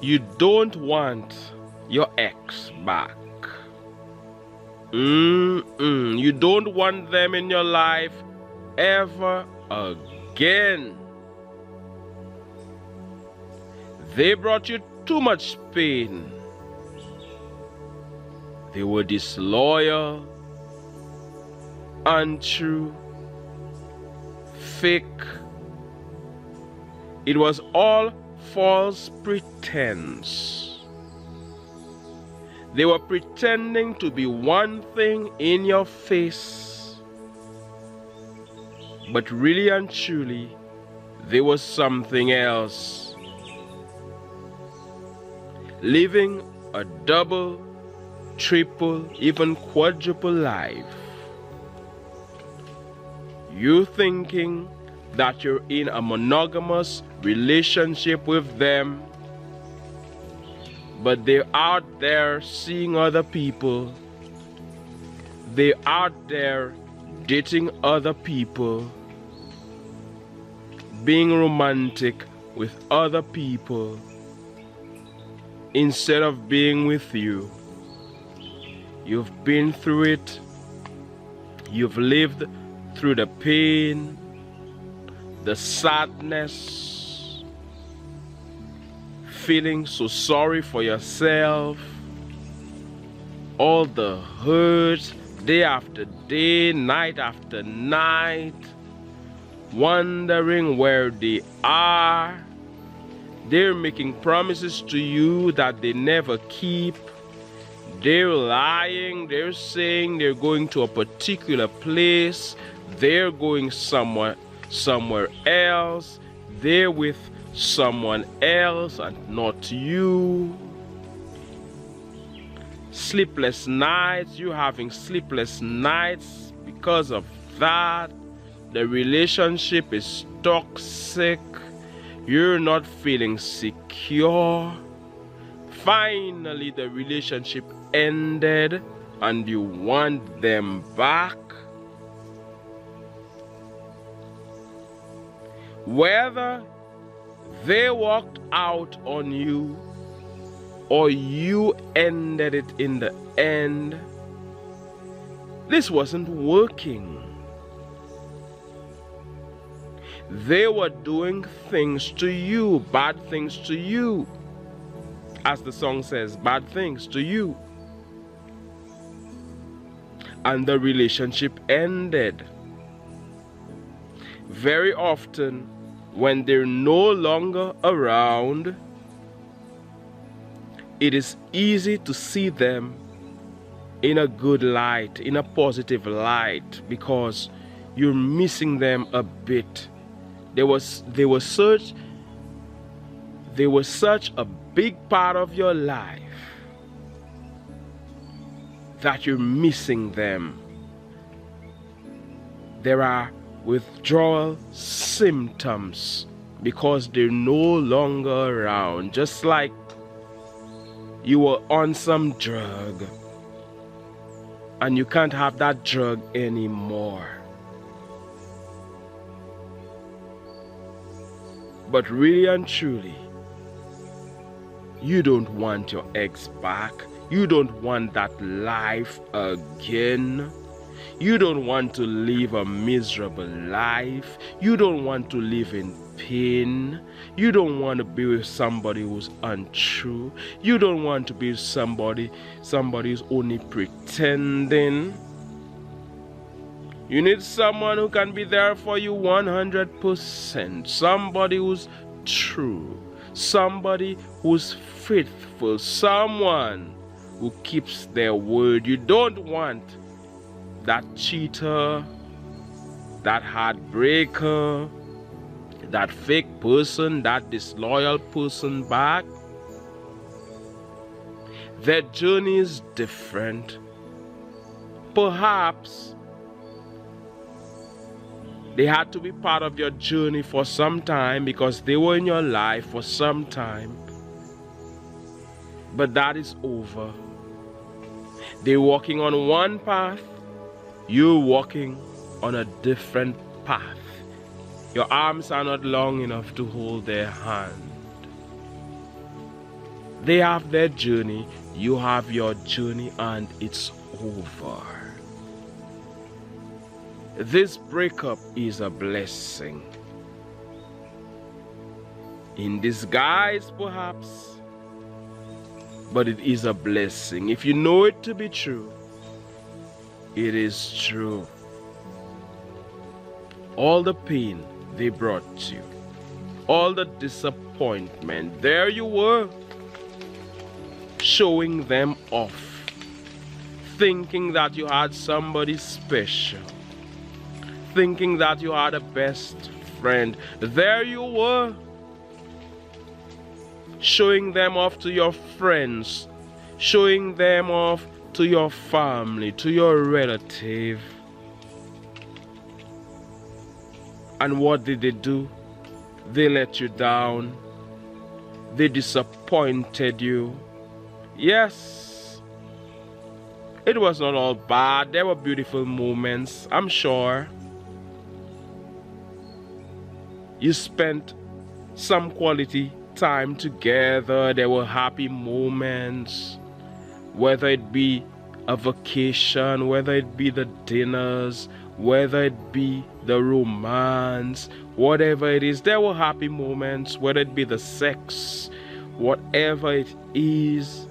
You don't want your ex back. You don't want them in your life ever again. They brought you too much pain. They were disloyal, untrue, fake. It was all false pretense. They were pretending to be one thing in your face, but really and truly, they were something else. Living a double, triple, even quadruple life. You thinking that you're in a monogamous relationship with them, but they're out there seeing other people. They're out there dating other people, being romantic with other people instead of being with you. You've been through it. You've lived through the pain, the sadness, feeling so sorry for yourself, all the hurt, day after day, night after night, wondering where they are. They're making promises to you that they never keep. They're lying. They're saying they're going to a particular place. They're going somewhere else. They're with someone else and not you. Sleepless nights. You're having sleepless nights because of that. The relationship is toxic. You're not feeling secure. Finally, the relationship ended and you want them back. Whether they walked out on you or you ended it in the end, this wasn't working. They were doing things to you, bad things to you. As the song says, bad things to you. And the relationship ended. Very often, when they're no longer around, it is easy to see them in a good light, in a positive light, because you're missing them a bit. They were such a big part of your life that you're missing them. There are withdrawal symptoms because they're no longer around, just like you were on some drug and you can't have that drug anymore. But really and truly, you don't want your ex back. You don't want that life again. You don't want to live a miserable life. You don't want to live in pain. You don't want to be with somebody who's untrue. You don't want to be with somebody who's only pretending. You need someone who can be there for you 100%. Somebody who's true. Somebody who's faithful. Someone who keeps their word. You don't want that cheater, that heartbreaker, that fake person, that disloyal person back. Their journey is different. Perhaps they had to be part of your journey for some time because they were in your life for some time. But that is over. They're walking on one path. You're walking on a different path. Your arms are not long enough to hold their hand. They have their journey, you have your journey, and it's over. This breakup is a blessing. In disguise, perhaps, but it is a blessing. If you know it to be true, it is true. All the pain they brought you, all the disappointment, there you were, showing them off, thinking that you had somebody special, thinking that you had a best friend. There you were, showing them off to your friends, showing them off to your family, to your relative. And what did they do? They let you down. They disappointed you. Yes, it was not all bad. There were beautiful moments, I'm sure. You spent some quality time together. There were happy moments, whether it be a vacation, whether it be the dinners, whether it be the romance, whatever it is, there were happy moments, whether it be the sex, whatever it is,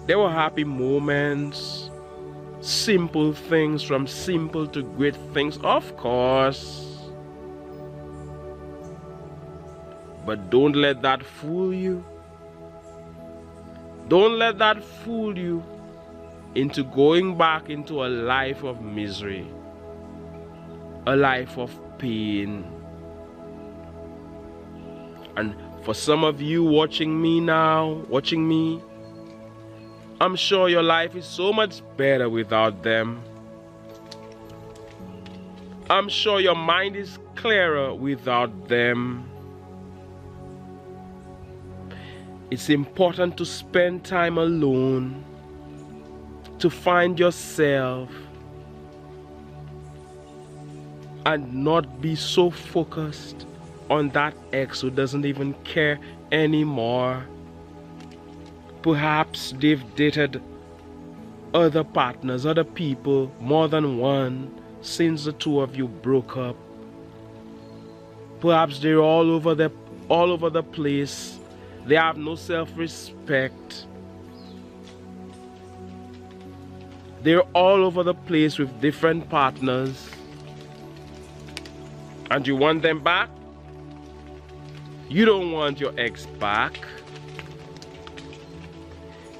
there were happy moments, simple things, from simple to great things, of course. But don't let that fool you. Don't let that fool you into going back into a life of misery, a life of pain. And for some of you watching me now, I'm sure your life is so much better without them. I'm sure your mind is clearer without them. It's important to spend time alone, to find yourself, and not be so focused on that ex who doesn't even care anymore. Perhaps they've dated other partners, other people, more than one, since the two of you broke up. Perhaps they're all over the place. They have no self-respect. They're all over the place with different partners. And you want them back? You don't want your ex back.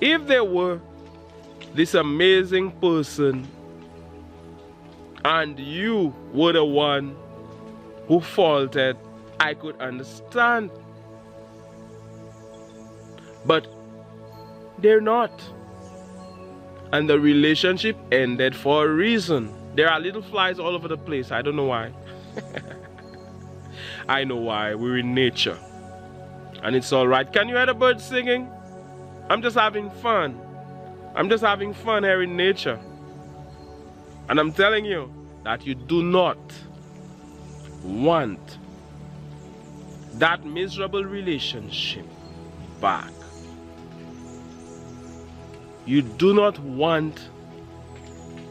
If they were this amazing person and you were the one who faulted, I could understand. But they're not. And the relationship ended for a reason. There are little flies all over the place. I don't know why. I know why. We're in nature. And it's all right. Can you hear the birds singing? I'm just having fun. I'm just having fun here in nature. And I'm telling you that you do not want that miserable relationship back. You do not want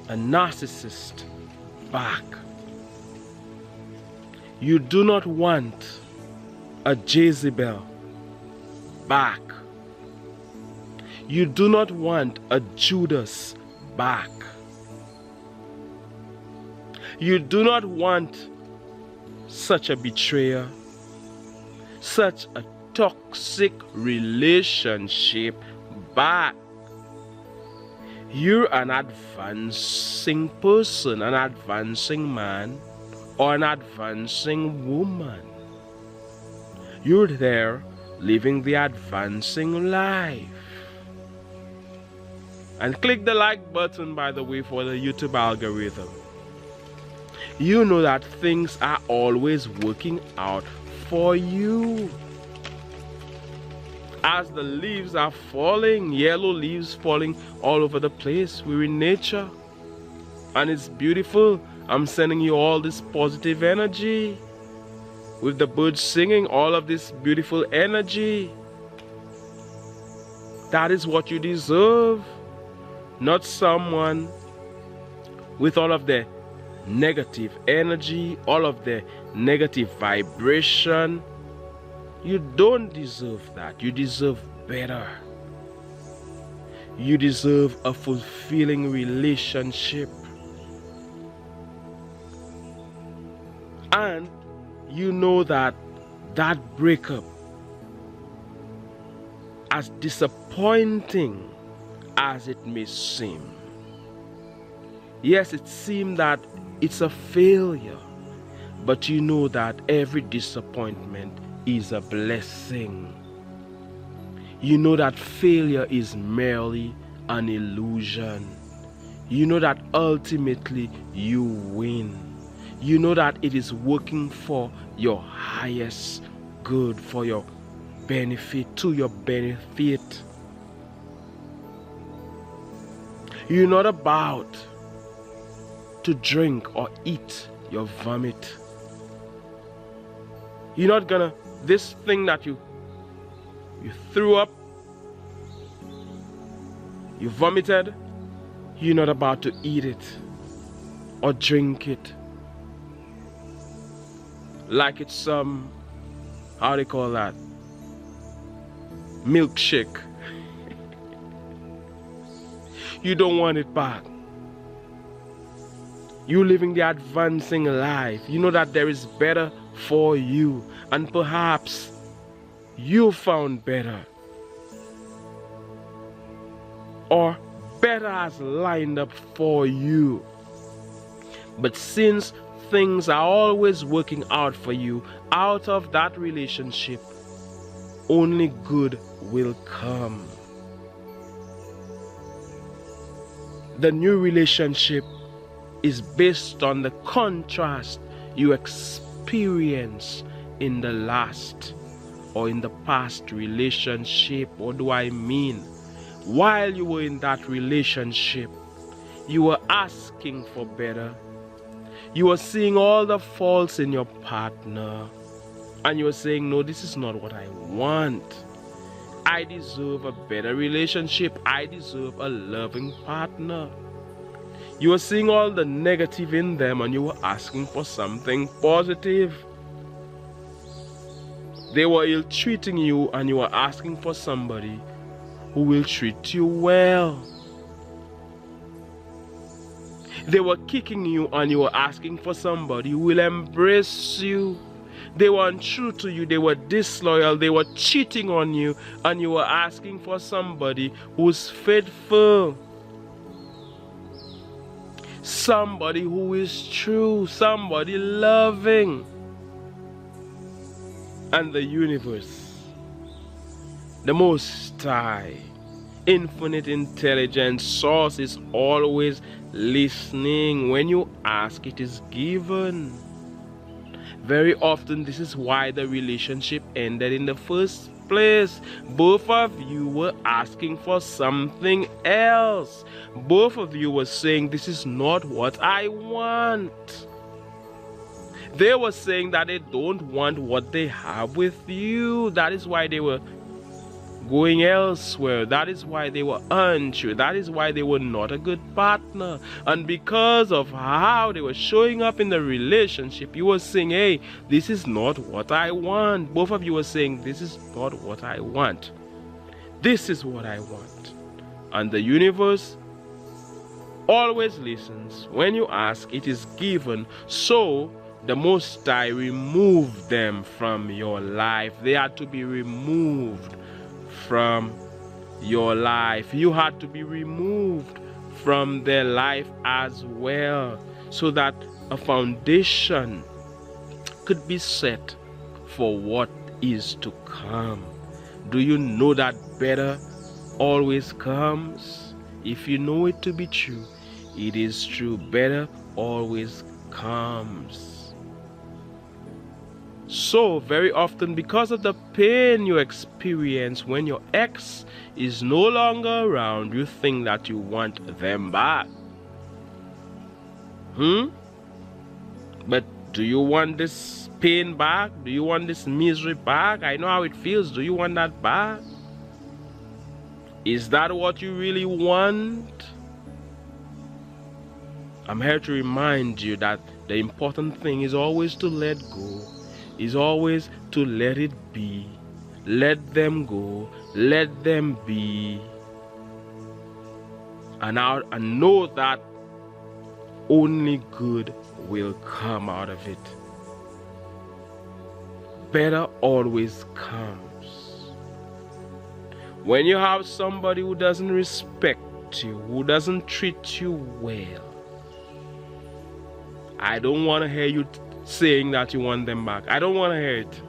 a narcissist back. You do not want a Jezebel back. You do not want a Judas back. You do not want such a betrayer, such a toxic relationship back. You're an advancing person, an advancing man, or an advancing woman. You're there living the advancing life. And click the like button, by the way, for the YouTube algorithm. You know that things are always working out for you. As the leaves are falling, yellow leaves falling all over the place. We're in nature. And it's beautiful. I'm sending you all this positive energy. With the birds singing, all of this beautiful energy. That is what you deserve. Not someone with all of the negative energy, all of the negative vibration. You don't deserve that. You deserve better. You deserve a fulfilling relationship. And you know that breakup, as disappointing as it may seem, yes, it seems that it's a failure, but you know that every disappointment is a blessing. You know that failure is merely an illusion. You know that ultimately you win. You know that it is working for your highest good, for your benefit, to your benefit. You're not about to drink or eat your vomit. You're not gonna, this thing that you threw up, you vomited, you're not about to eat it or drink it like it's some, how they call that, milkshake. You don't want it back. You living the advancing life. You know that there is better for you, and perhaps you found better, or better has lined up for you. But since things are always working out for you, out of that relationship only good will come. The new relationship is based on the contrast you experience in the last or in the past relationship. What do I mean? While you were in that relationship, you were asking for better. You were seeing all the faults in your partner, and you were saying, no, this is not what I want. I deserve a better relationship. I deserve a loving partner. You were seeing all the negative in them, and you were asking for something positive. They were ill-treating you, and you were asking for somebody who will treat you well. They were kicking you, and you were asking for somebody who will embrace you. They were untrue to you, they were disloyal, they were cheating on you, and you were asking for somebody who's faithful. Somebody who is true, somebody loving. And the universe, the Most High, infinite intelligence source, is always listening. When you ask, it is given. Very often, this is why the relationship ended in the first place. Both of you were asking for something else. Both of you were saying, this is not what I want. They were saying that they don't want what they have with you. That is why they were going elsewhere. That is why they were untrue. That is why they were not a good partner. And because of how they were showing up in the relationship, you were saying, hey, this is not what I want. Both of you were saying, this is not what I want. This is what I want. And the universe always listens. When you ask, it is given. So the Most High removed them from your life. They had to be removed from your life. You had to be removed from their life as well, so that a foundation could be set for what is to come. Do you know that better always comes? If you know it to be true, it is true. Better always comes. So very often, because of the pain you experience when your ex is no longer around, you think that you want them back. But do you want this pain back? Do you want this misery back? I know how it feels. Do you want that back? Is that what you really want? I'm here to remind you that the important thing is always to let go, is always to let it be. Let them go, let them be. And know that only good will come out of it. Better always comes. When you have somebody who doesn't respect you, who doesn't treat you well, I don't want to hear you saying that you want them back. I don't want to hear it.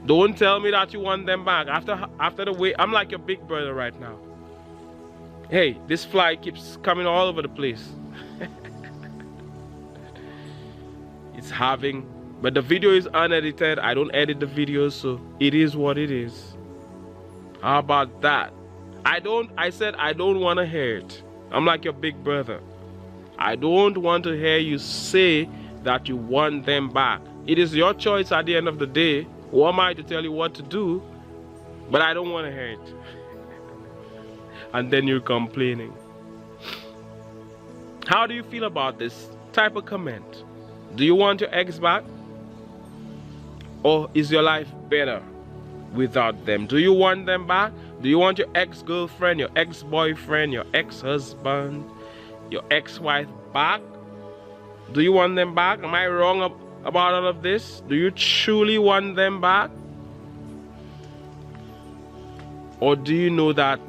Don't tell me that you want them back. After the way, I'm like your big brother right now. Hey, this fly keeps coming all over the place. But the video is unedited. I don't edit the videos, so it is what it is. How about that? I said I don't want to hear it. I'm like your big brother. I don't want to hear you say that you want them back. It is your choice at the end of the day. Who am I to tell you what to do? But I don't want to hear it. And then you're complaining. How do you feel about this type of comment? Do you want your ex back? Or is your life better without them? Do you want them back? Do you want your ex-girlfriend, your ex-boyfriend, your ex-husband, your ex-wife back? Do you want them back? Am I wrong about all of this? Do you truly want them back? Or do you know that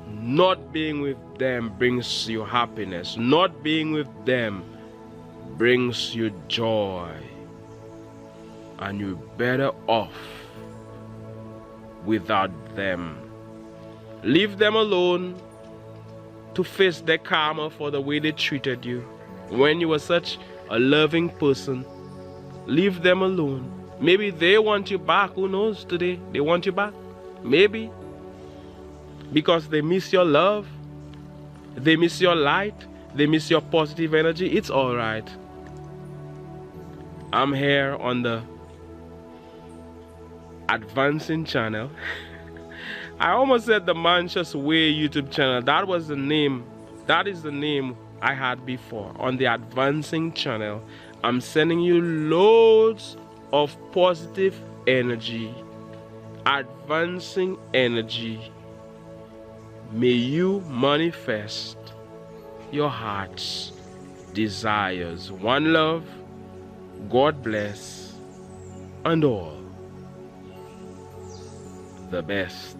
not being with them brings you happiness? Not being with them brings you joy. And you're better off without them. Leave them alone to face their karma for the way they treated you. When you were such a loving person, leave them alone. Maybe they want you back. Who knows today? They want you back. Maybe. Because they miss your love. They miss your light. They miss your positive energy. It's alright. I'm here on the Advancing channel. I almost said the Manchester Way YouTube channel. That was the name. That is the name I had before. On the Advancing channel, I'm sending you loads of positive energy, advancing energy. May you manifest your heart's desires. One love, God bless, and all the best.